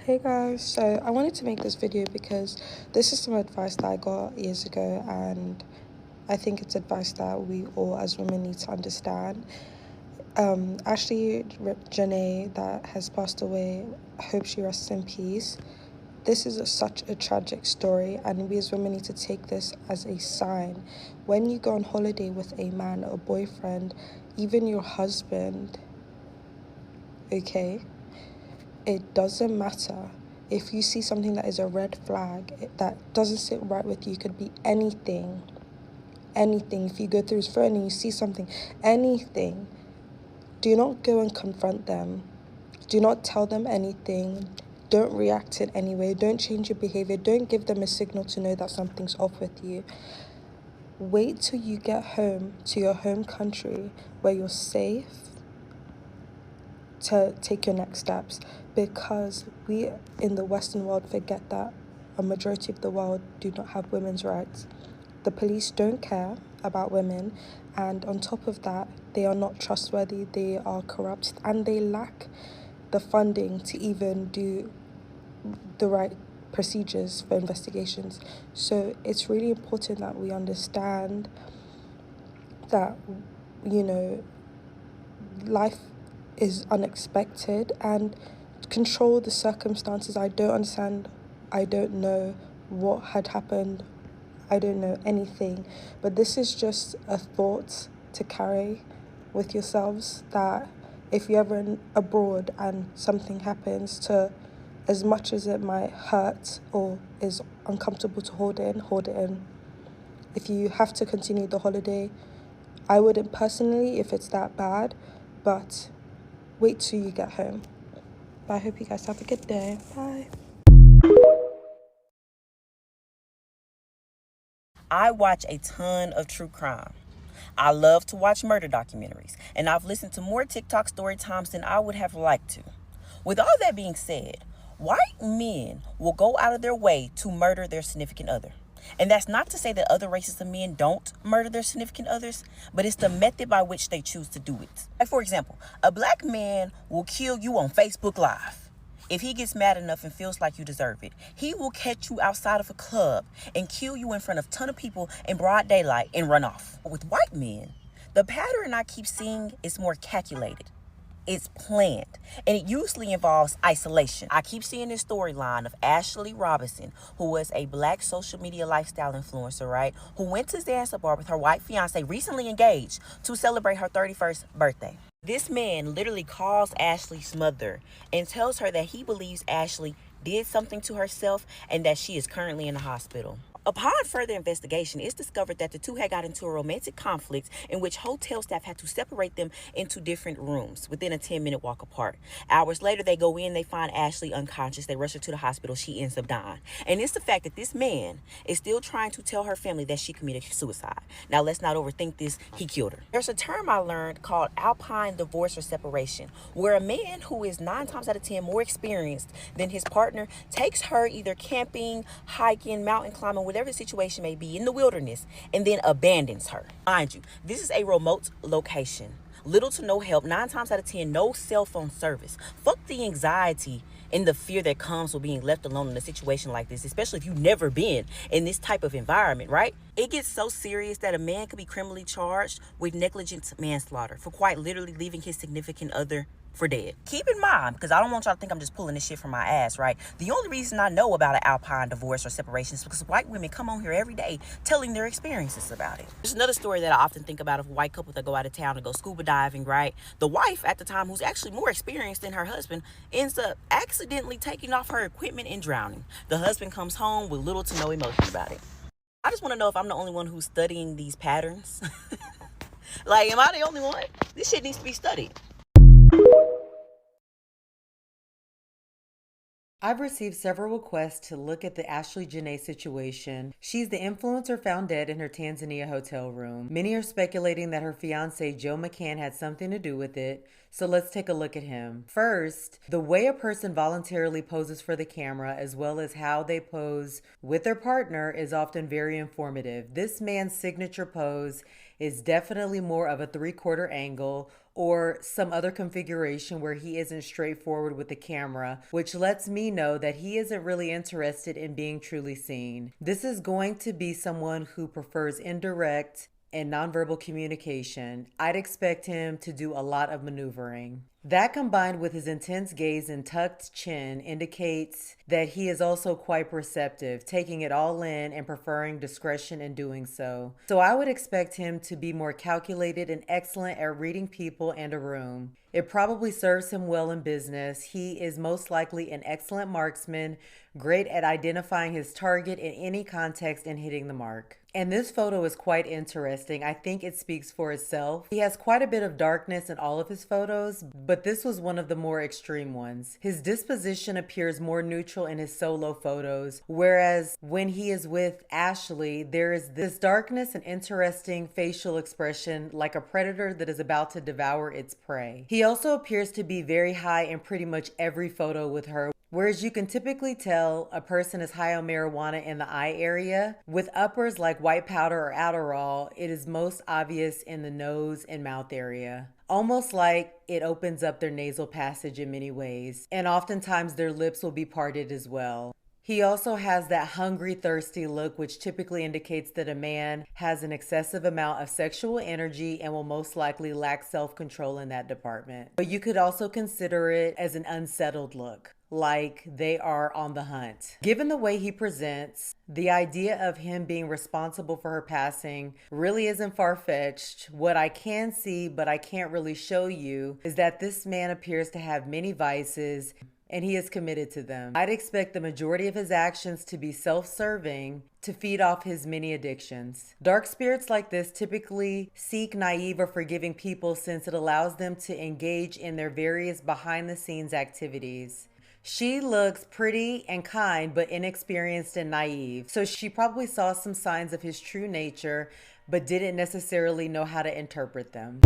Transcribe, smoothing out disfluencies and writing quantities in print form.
Hey guys, so I wanted to make this video because this is some advice that I got years ago, and I think it's advice that we all as women need to understand. Ashlee Jenae, that has passed away, I hope she rests in peace. This is such a tragic story, and we as women need to take this as a sign. When you go on holiday with a man, a boyfriend, even your husband, okay? It doesn't matter. If you see something that is a red flag, that doesn't sit right with you, it could be anything. Anything. If you go through his phone and you see something, anything, do not go and confront them. Do not tell them anything. Don't react in any way. Don't change your behavior. Don't give them a signal to know that something's off with you. Wait till you get home to your home country where you're safe to take your next steps, because we in the Western world forget that a majority of the world do not have women's rights. The police don't care about women, and on top of that, they are not trustworthy, they are corrupt, and they lack the funding to even do the right procedures for investigations. So it's really important that we understand that, you know, life is unexpected, and control the circumstances. I don't understand. I don't know what had happened. I don't know anything. But this is just a thought to carry with yourselves, that if you're ever abroad and something happens, to, as much as it might hurt or is uncomfortable to hold it in. If you have to continue the holiday, I wouldn't personally if it's that bad, but wait till you get home. But I hope you guys have a good day. Bye. I watch a ton of true crime. I love to watch murder documentaries, and I've listened to more TikTok story times than I would have liked to. With all that being said, white men will go out of their way to murder their significant other. And that's not to say that other races of men don't murder their significant others, but it's the method by which they choose to do it. Like, for example, a black man will kill you on Facebook Live. If he gets mad enough and feels like you deserve it, he will catch you outside of a club and kill you in front of a ton of people in broad daylight and run off. With white men, the pattern I keep seeing is more calculated. It's planned, and it usually involves isolation. I keep seeing this storyline of Ashlee Robinson, who was a black social media lifestyle influencer, right? Who went to Zanzibar with her white fiance, recently engaged, to celebrate her 31st birthday. This man literally calls Ashlee's mother and tells her that he believes Ashlee did something to herself and that she is currently in the hospital. Upon further investigation, it's discovered that the two had got into a romantic conflict in which hotel staff had to separate them into different rooms within a 10-minute walk apart. Hours later, they go in, they find Ashlee unconscious, they rush her to the hospital, she ends up dying. And it's the fact that this man is still trying to tell her family that she committed suicide. Now, let's not overthink this, he killed her. There's a term I learned called alpine divorce or separation, where a man who is 9 times out of 10 more experienced than his partner takes her either camping, hiking, mountain climbing, whatever the situation may be, in the wilderness, and then abandons her. Mind you, this is a remote location. Little to no help, 9 times out of 10, no cell phone service. Fuck the anxiety and the fear that comes with being left alone in a situation like this, especially if you've never been in this type of environment, right? It gets so serious that a man could be criminally charged with negligent manslaughter for quite literally leaving his significant other for dead. Keep in mind, because I don't want y'all to think I'm just pulling this shit from my ass, right? The only reason I know about an alpine divorce or separation is because white women come on here every day telling their experiences about it. There's another story that I often think about of a white couple that go out of town to go scuba diving, right? The wife at the time, who's actually more experienced than her husband, ends up accidentally taking off her equipment and drowning. The husband comes home with little to no emotion about it. I just want to know if I'm the only one who's studying these patterns. Like, am I the only one? This shit needs to be studied. I've received several requests to look at the Ashlee Jenae situation. She's the influencer found dead in her Tanzania hotel room. Many are speculating that her fiance Joe McCann had something to do with it, so let's take a look at him. First, the way a person voluntarily poses for the camera, as well as how they pose with their partner, is often very informative. This man's signature pose is definitely more of a 3/4 angle or some other configuration where he isn't straightforward with the camera, which lets me know that he isn't really interested in being truly seen. This is going to be someone who prefers indirect and nonverbal communication. I'd expect him to do a lot of maneuvering. That combined with his intense gaze and tucked chin indicates that he is also quite perceptive, taking it all in and preferring discretion in doing so. So I would expect him to be more calculated and excellent at reading people and a room. It probably serves him well in business. He is most likely an excellent marksman, great at identifying his target in any context and hitting the mark. And this photo is quite interesting. I think it speaks for itself. He has quite a bit of darkness in all of his photos, but this was one of the more extreme ones. His disposition appears more neutral in his solo photos, whereas when he is with Ashlee, there is this darkness and interesting facial expression like a predator that is about to devour its prey. He also appears to be very high in pretty much every photo with her. Whereas you can typically tell a person is high on marijuana in the eye area, with uppers like white powder or Adderall, it is most obvious in the nose and mouth area. Almost like it opens up their nasal passage in many ways, and oftentimes their lips will be parted as well. He also has that hungry, thirsty look, which typically indicates that a man has an excessive amount of sexual energy and will most likely lack self-control in that department. But you could also consider it as an unsettled look, like they are on the hunt. Given the way he presents, the idea of him being responsible for her passing really isn't far-fetched. What I can see, but I can't really show you, is that this man appears to have many vices, and he is committed to them. I'd expect the majority of his actions to be self-serving to feed off his many addictions. Dark spirits like this typically seek naive or forgiving people since it allows them to engage in their various behind-the-scenes activities. She looks pretty and kind, but inexperienced and naive. So she probably saw some signs of his true nature, but didn't necessarily know how to interpret them.